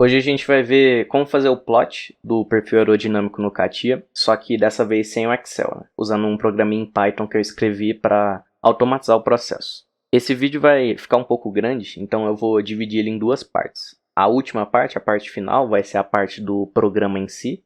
Hoje a gente vai ver como fazer o plot do perfil aerodinâmico no CATIA, só que dessa vez sem o Excel, né? Usando um programinha em Python que eu escrevi para automatizar o processo. Esse vídeo vai ficar um pouco grande, então eu vou dividir ele em duas partes. A última parte, a parte final, vai ser a parte do programa em si,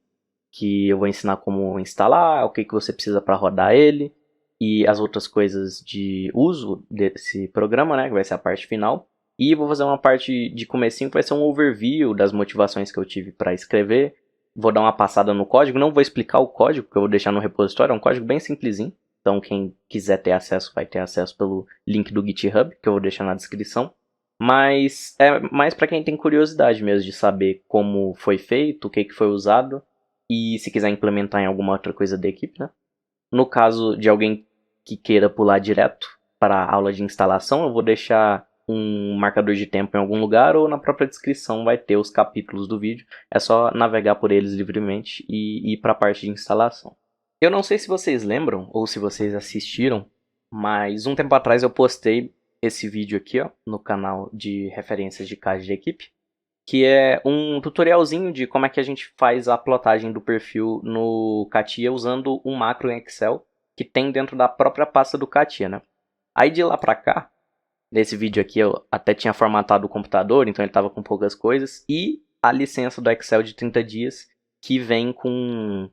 que eu vou ensinar como instalar, o que você precisa para rodar ele, e as outras coisas de uso desse programa, né? Que vai ser a parte final. E vou fazer uma parte de comecinho que vai ser um overview das motivações que eu tive para escrever. Vou dar uma passada no código, não vou explicar o código, porque eu vou deixar no repositório, é um código bem simplesinho. Então quem quiser ter acesso vai ter acesso pelo link do GitHub, que eu vou deixar na descrição. Mas é mais para quem tem curiosidade mesmo de saber como foi feito, o que foi usado e se quiser implementar em alguma outra coisa da equipe, né? No caso de alguém que queira pular direto para a aula de instalação, eu vou deixar um marcador de tempo em algum lugar ou na própria descrição vai ter os capítulos do vídeo. É só navegar por eles livremente e ir para a parte de instalação. Eu não sei se vocês lembram ou se vocês assistiram, mas um tempo atrás eu postei esse vídeo aqui no canal de referências de casos de equipe, que é um tutorialzinho de como é que a gente faz a plotagem do perfil no CATIA usando um macro em Excel que tem dentro da própria pasta do CATIA, né? Aí de lá pra cá, nesse vídeo aqui eu até tinha formatado o computador, então ele estava com poucas coisas, e a licença do Excel de 30 dias que vem com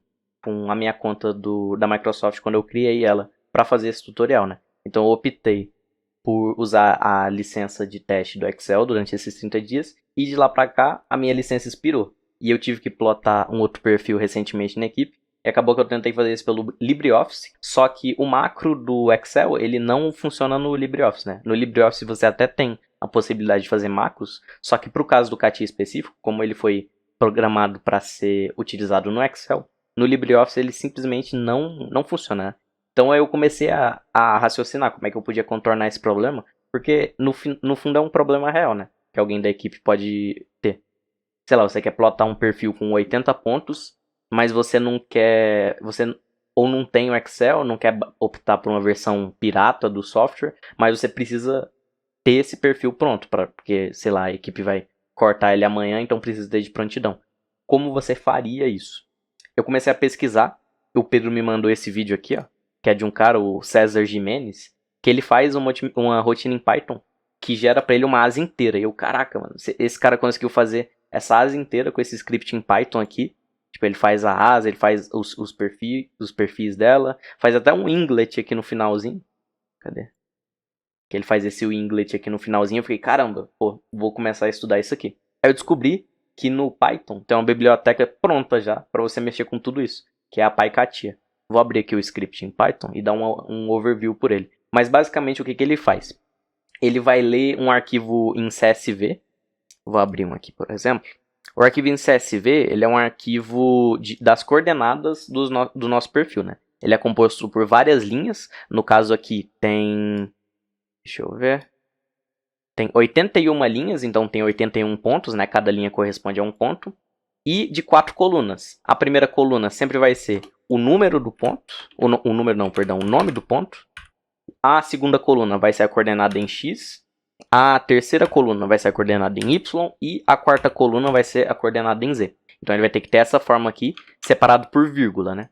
a minha conta da Microsoft quando eu criei ela para fazer esse tutorial, né? Então eu optei por usar a licença de teste do Excel durante esses 30 dias e de lá para cá a minha licença expirou. E eu tive que plotar um outro perfil recentemente na equipe e acabou que eu tentei fazer isso pelo LibreOffice, só que o macro do Excel ele não funciona no LibreOffice, né? No LibreOffice você até tem a possibilidade de fazer macros, só que para o caso do CATIA específico, como ele foi programado para ser utilizado no Excel, no LibreOffice ele simplesmente não funciona, né? Então eu comecei a raciocinar como é que eu podia contornar esse problema, porque no fundo é um problema real, né? Que alguém da equipe pode ter. Sei lá, você quer plotar um perfil com 80 pontos, mas você não quer. Você ou não tem o Excel, não quer optar por uma versão pirata do software, mas você precisa ter esse perfil pronto, porque, sei lá, a equipe vai cortar ele amanhã, então precisa ter de prontidão. Como você faria isso? Eu comecei a pesquisar, o Pedro me mandou esse vídeo aqui, ó, que é de um cara, o César Jimenez, que ele faz uma rotina em Python que gera pra ele uma asa inteira. E eu, caraca, mano, esse cara conseguiu fazer essa asa inteira com esse script em Python aqui. Tipo, ele faz a asa, ele faz os perfis dela, faz até um winglet aqui no finalzinho. Cadê? Que ele faz esse winglet aqui no finalzinho. Eu fiquei, caramba, pô, vou começar a estudar isso aqui. Aí eu descobri que no Python tem uma biblioteca pronta já para você mexer com tudo isso, que é a PyCatia. Vou abrir aqui o script em Python e dar um overview por ele. Mas basicamente o que ele faz? Ele vai ler um arquivo em CSV. Vou abrir um aqui, por exemplo. O arquivo em CSV ele é um arquivo das coordenadas do nosso perfil, né? Ele é composto por várias linhas. No caso aqui tem... Deixa eu ver. Tem 81 linhas, então tem 81 pontos, né? Cada linha corresponde a um ponto. E de 4 colunas. A primeira coluna sempre vai ser o número do ponto. O nome do ponto. A segunda coluna vai ser a coordenada em X. A terceira coluna vai ser a coordenada em Y. E a quarta coluna vai ser a coordenada em Z. Então ele vai ter que ter essa forma aqui, separado por vírgula, né?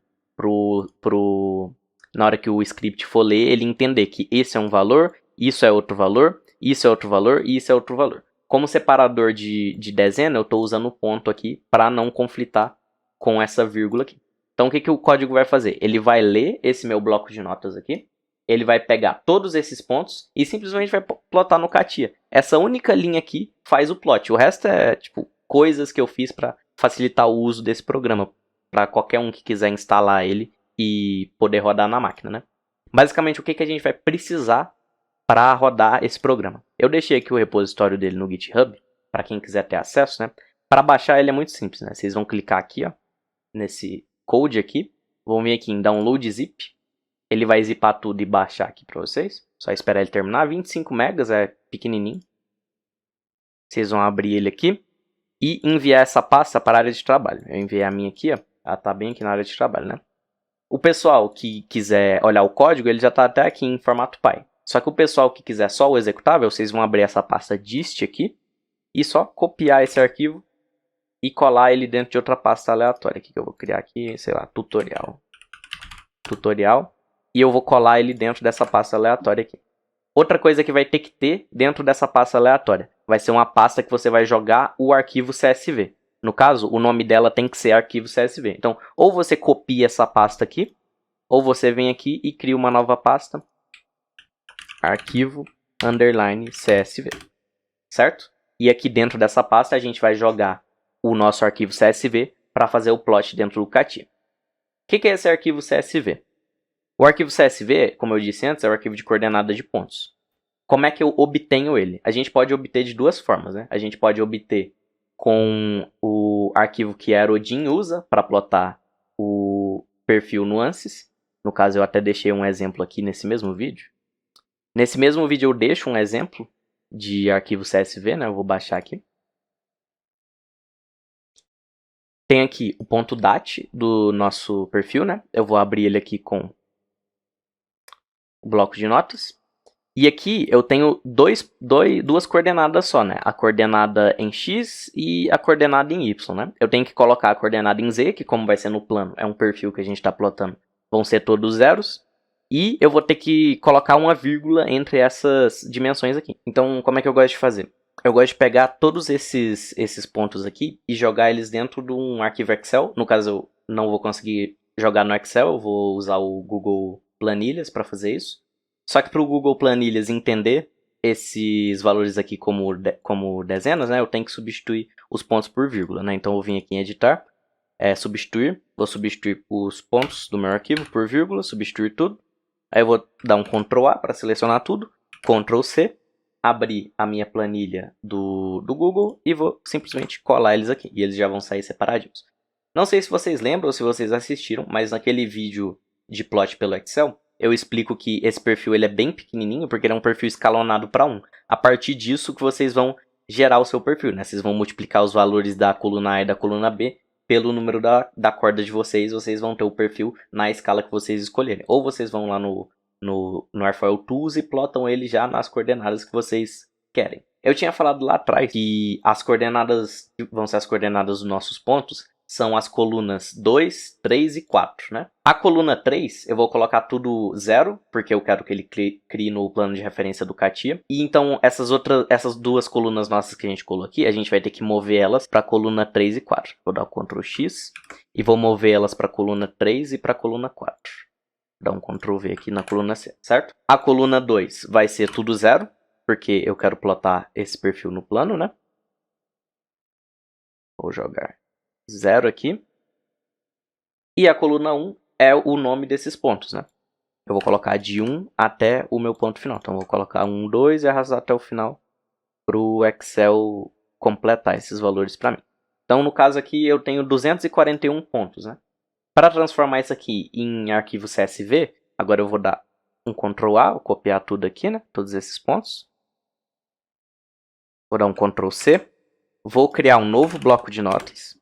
Na hora que o script for ler, ele entender que esse é um valor, isso é outro valor, isso é outro valor e isso é outro valor. Como separador de dezena, eu estou usando o ponto aqui para não conflitar com essa vírgula aqui. Então o que o código vai fazer? Ele vai ler esse meu bloco de notas aqui, ele vai pegar todos esses pontos e simplesmente vai plotar no CATIA. Essa única linha aqui faz o plot. O resto é tipo coisas que eu fiz para facilitar o uso desse programa, para qualquer um que quiser instalar ele e poder rodar na máquina, né? Basicamente o que a gente vai precisar para rodar esse programa. Eu deixei aqui o repositório dele no GitHub, para quem quiser ter acesso, né? Para baixar ele é muito simples, né? Vocês vão clicar aqui, ó, nesse code aqui, vão vir aqui em Download Zip, ele vai zipar tudo e baixar aqui para vocês. Só esperar ele terminar, 25 megas, é pequenininho. Vocês vão abrir ele aqui e enviar essa pasta para a área de trabalho. Eu enviei a minha aqui, ó, ela tá bem aqui na área de trabalho, né? O pessoal que quiser olhar o código, ele já está até aqui em formato Py. Só que o pessoal que quiser só o executável, vocês vão abrir essa pasta dist aqui e só copiar esse arquivo e colar ele dentro de outra pasta aleatória. Que eu vou criar aqui, sei lá, tutorial. E eu vou colar ele dentro dessa pasta aleatória aqui. Outra coisa que vai ter que ter dentro dessa pasta aleatória vai ser uma pasta que você vai jogar o arquivo CSV. No caso, o nome dela tem que ser arquivo CSV. Então, ou você copia essa pasta aqui, ou você vem aqui e cria uma nova pasta, arquivo underline CSV, certo? E aqui dentro dessa pasta a gente vai jogar o nosso arquivo CSV para fazer o plot dentro do CATIA. O que é esse arquivo CSV? O arquivo CSV, como eu disse antes, é o arquivo de coordenada de pontos. Como é que eu obtenho ele? A gente pode obter de duas formas, né? A gente pode obter com o arquivo que a Aerodin usa para plotar o perfil nuances. No caso, eu até deixei um exemplo aqui nesse mesmo vídeo. Nesse mesmo vídeo eu deixo um exemplo de arquivo CSV, né? Eu vou baixar aqui. Tem aqui o ponto .dat do nosso perfil, né? Eu vou abrir ele aqui com o bloco de notas. E aqui eu tenho duas coordenadas só, né? A coordenada em X e a coordenada em Y, né? Eu tenho que colocar a coordenada em Z, que como vai ser no plano, é um perfil que a gente está plotando, vão ser todos zeros. E eu vou ter que colocar uma vírgula entre essas dimensões aqui. Então, como é que eu gosto de fazer? Eu gosto de pegar todos esses pontos aqui e jogar eles dentro de um arquivo Excel. No caso, eu não vou conseguir jogar no Excel, eu vou usar o Google Planilhas para fazer isso. Só que para o Google Planilhas entender esses valores aqui como dezenas, né, eu tenho que substituir os pontos por vírgula, né? Então eu vim aqui em editar, substituir, vou substituir os pontos do meu arquivo por vírgula, substituir tudo. Aí eu vou dar um Ctrl A para selecionar tudo, Ctrl C, abrir a minha planilha do Google e vou simplesmente colar eles aqui. E eles já vão sair separadinhos. Não sei se vocês lembram ou se vocês assistiram, mas naquele vídeo de plot pelo Excel, eu explico que esse perfil ele é bem pequenininho, porque ele é um perfil escalonado para 1. A partir disso que vocês vão gerar o seu perfil, né? Vocês vão multiplicar os valores da coluna A e da coluna B pelo número da corda de vocês vão ter o perfil na escala que vocês escolherem. Ou vocês vão lá no Airfoil Tools e plotam ele já nas coordenadas que vocês querem. Eu tinha falado lá atrás que as coordenadas que vão ser as coordenadas dos nossos pontos são as colunas 2, 3 e 4, né? A coluna 3 eu vou colocar tudo 0, porque eu quero que ele crie no plano de referência do CATIA. E então essas duas colunas nossas que a gente colocou aqui, a gente vai ter que mover elas para a coluna 3 e 4. Vou dar o Ctrl X e vou mover elas para a coluna 3 e para a coluna 4. Vou dar um Ctrl V aqui na coluna C, certo? A coluna 2 vai ser tudo 0, porque eu quero plotar esse perfil no plano, né? Vou jogar 0 aqui. E a coluna 1 é o nome desses pontos, né? Eu vou colocar de 1 até o meu ponto final. Então, eu vou colocar 1, 2 e arrastar até o final para o Excel completar esses valores para mim. Então, no caso aqui, eu tenho 241 pontos, né? Para transformar isso aqui em arquivo CSV, agora eu vou dar um Ctrl A, vou copiar tudo aqui, né? Todos esses pontos. Vou dar um Ctrl C. Vou criar um novo bloco de notas.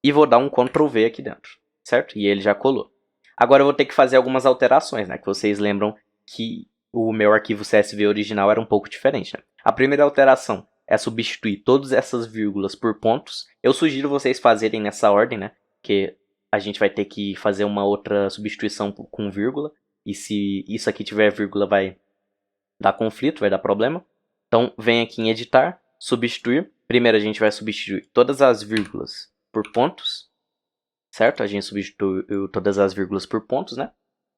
E vou dar um Ctrl V aqui dentro, certo? E ele já colou. Agora eu vou ter que fazer algumas alterações, né? Que vocês lembram que o meu arquivo CSV original era um pouco diferente, né? A primeira alteração é substituir todas essas vírgulas por pontos. Eu sugiro vocês fazerem nessa ordem, né? Porque a gente vai ter que fazer uma outra substituição com vírgula. E se isso aqui tiver vírgula vai dar conflito, vai dar problema. Então vem aqui em editar, substituir. Primeiro a gente vai substituir todas as vírgulas por pontos, certo? A gente substituiu todas as vírgulas por pontos, né?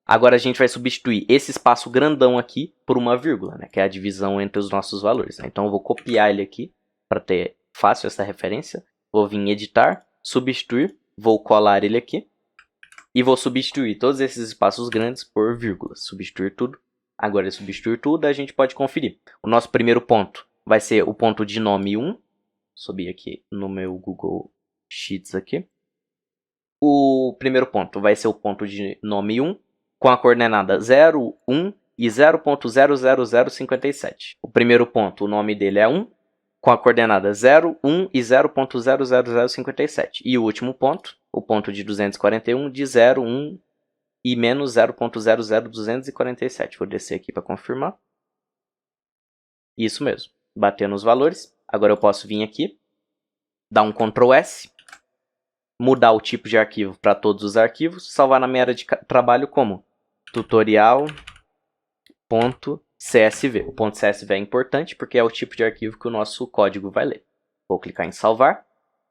Agora a gente vai substituir esse espaço grandão aqui por uma vírgula, né? Que é a divisão entre os nossos valores, né? Então eu vou copiar ele aqui para ter fácil essa referência. Vou vir em editar, substituir, vou colar ele aqui e vou substituir todos esses espaços grandes por vírgulas. Substituir tudo. Agora substituir tudo, a gente pode conferir. O nosso primeiro ponto vai ser o ponto de nome 1. Subir aqui no meu Google Sheets aqui. O primeiro ponto vai ser o ponto de nome 1, com a coordenada 0, 1 e 0.00057. O primeiro ponto, o nome dele é 1, com a coordenada 0, 1 e 0.00057. E o último ponto, o ponto de 241, de 0, 1 e menos 0.00247. Vou descer aqui para confirmar. Isso mesmo, batendo os valores. Agora eu posso vir aqui, dar um Ctrl S mudar o tipo de arquivo para todos os arquivos, salvar na minha área de trabalho como tutorial.csv. O .csv é importante porque é o tipo de arquivo que o nosso código vai ler. Vou clicar em salvar,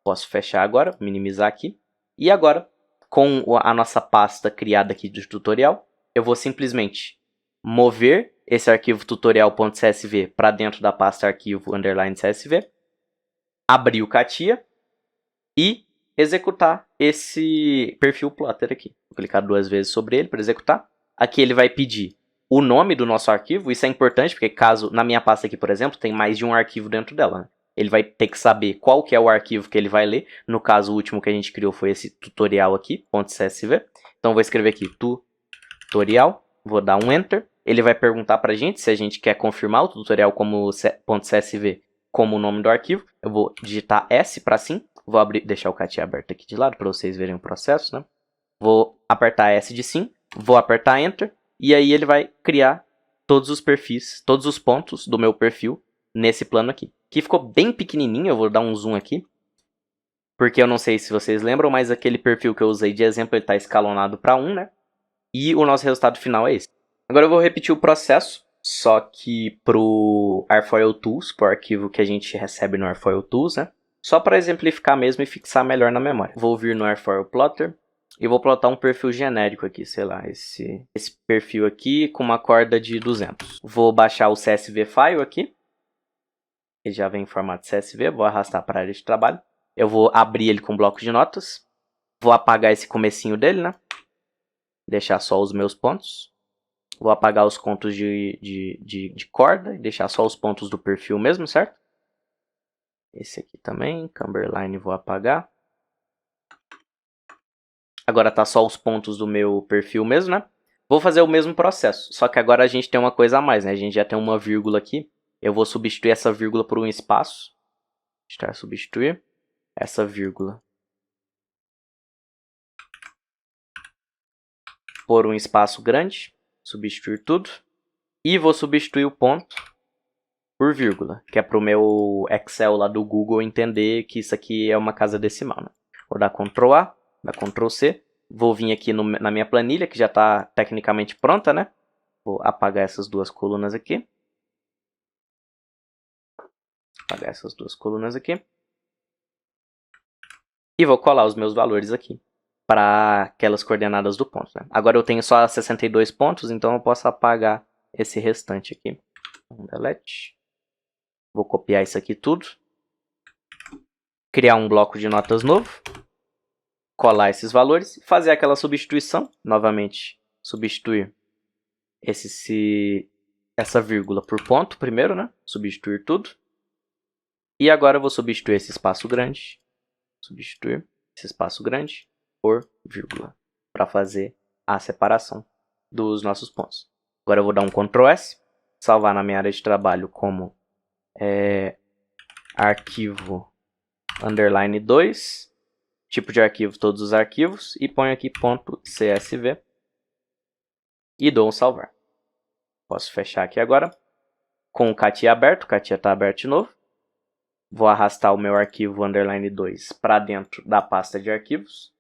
posso fechar agora, minimizar aqui. E agora, com a nossa pasta criada aqui de tutorial, eu vou simplesmente mover esse arquivo tutorial.csv para dentro da pasta arquivo _csv, abrir o CATIA e executar esse perfil plotter aqui. Vou clicar 2 vezes sobre ele para executar. Aqui ele vai pedir o nome do nosso arquivo. Isso é importante porque caso na minha pasta aqui, por exemplo, tem mais de um arquivo dentro dela, né? Ele vai ter que saber qual que é o arquivo que ele vai ler. No caso, o último que a gente criou foi esse tutorial aqui, .csv. Então, vou escrever aqui tutorial, vou dar um Enter. Ele vai perguntar para a gente se a gente quer confirmar o tutorial como .csv como o nome do arquivo. Eu vou digitar S para sim. Vou deixar o CATIA aberto aqui de lado para vocês verem o processo, né? Vou apertar S de sim, vou apertar Enter. E aí ele vai criar todos os perfis, todos os pontos do meu perfil nesse plano aqui. Que ficou bem pequenininho, eu vou dar um zoom aqui. Porque eu não sei se vocês lembram, mas aquele perfil que eu usei de exemplo, ele está escalonado para 1, né? E o nosso resultado final é esse. Agora eu vou repetir o processo, só que para o Airfoil Tools, para o arquivo que a gente recebe no Airfoil Tools, né? Só para exemplificar mesmo e fixar melhor na memória. Vou vir no Airfoil Plotter e vou plotar um perfil genérico aqui, sei lá, esse perfil aqui com uma corda de 200. Vou baixar o CSV File aqui. Ele já vem em formato CSV, vou arrastar para a área de trabalho. Eu vou abrir ele com bloco de notas. Vou apagar esse comecinho dele, né? Deixar só os meus pontos. Vou apagar os contos de corda e deixar só os pontos do perfil mesmo, certo? Esse aqui também, Cumberline, vou apagar. Agora tá só os pontos do meu perfil mesmo, né? Vou fazer o mesmo processo, só que agora a gente tem uma coisa a mais, né? A gente já tem uma vírgula aqui. Eu vou substituir essa vírgula por um espaço. Substituir essa vírgula por um espaço grande. Substituir tudo. E vou substituir o ponto por vírgula, que é para o meu Excel lá do Google entender que isso aqui é uma casa decimal, né? Vou dar Ctrl A, dar Ctrl C. Vou vir aqui na minha planilha, que já está tecnicamente pronta, né? Vou apagar essas duas colunas aqui. Apagar essas duas colunas aqui. E vou colar os meus valores aqui para aquelas coordenadas do ponto, né? Agora eu tenho só 62 pontos, então eu posso apagar esse restante aqui. Delete. Vou copiar isso aqui tudo. Criar um bloco de notas novo. Colar esses valores e fazer aquela substituição. Novamente, substituir essa vírgula por ponto primeiro, né? Substituir tudo. E agora eu vou substituir esse espaço grande. Substituir esse espaço grande por vírgula. Para fazer a separação dos nossos pontos. Agora eu vou dar um Ctrl S. Salvar na minha área de trabalho como arquivo _2. Tipo de arquivo, todos os arquivos. E ponho aqui .csv. E dou um salvar. Posso fechar aqui agora. Com o CATIA aberto. O CATIA está aberto de novo. Vou arrastar o meu arquivo _2 para dentro da pasta de arquivos.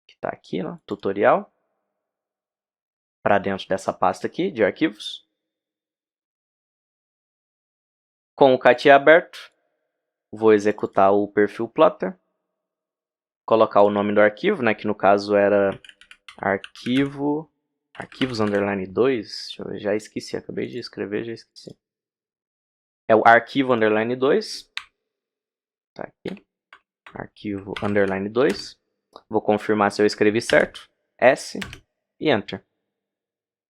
Que está aqui, né? Tutorial. Para dentro dessa pasta aqui de arquivos. Com o CATIA aberto, vou executar o perfil plotter. Colocar o nome do arquivo, né, que no caso era arquivos _2. Deixa eu ver, já esqueci, acabei de escrever, já esqueci. É o arquivo _2. Tá aqui. Arquivo _2. Vou confirmar se eu escrevi certo. S e Enter.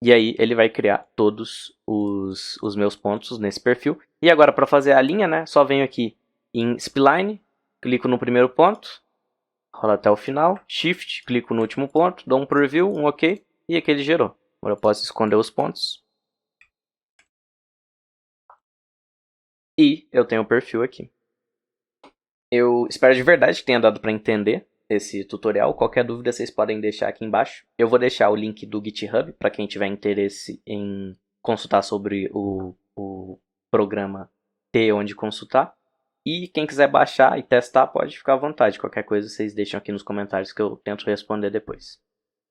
E aí ele vai criar todos os meus pontos nesse perfil. E agora para fazer a linha, né, só venho aqui em Spline, clico no primeiro ponto. Rola até o final, Shift, clico no último ponto, dou um preview, um OK, e aqui ele gerou. Agora eu posso esconder os pontos. E eu tenho o perfil aqui. Eu espero de verdade que tenha dado para entender esse tutorial. Qualquer dúvida vocês podem deixar aqui embaixo. Eu vou deixar o link do GitHub para quem tiver interesse em consultar sobre o programa, ter onde consultar. E quem quiser baixar e testar pode ficar à vontade. Qualquer coisa vocês deixam aqui nos comentários que eu tento responder depois.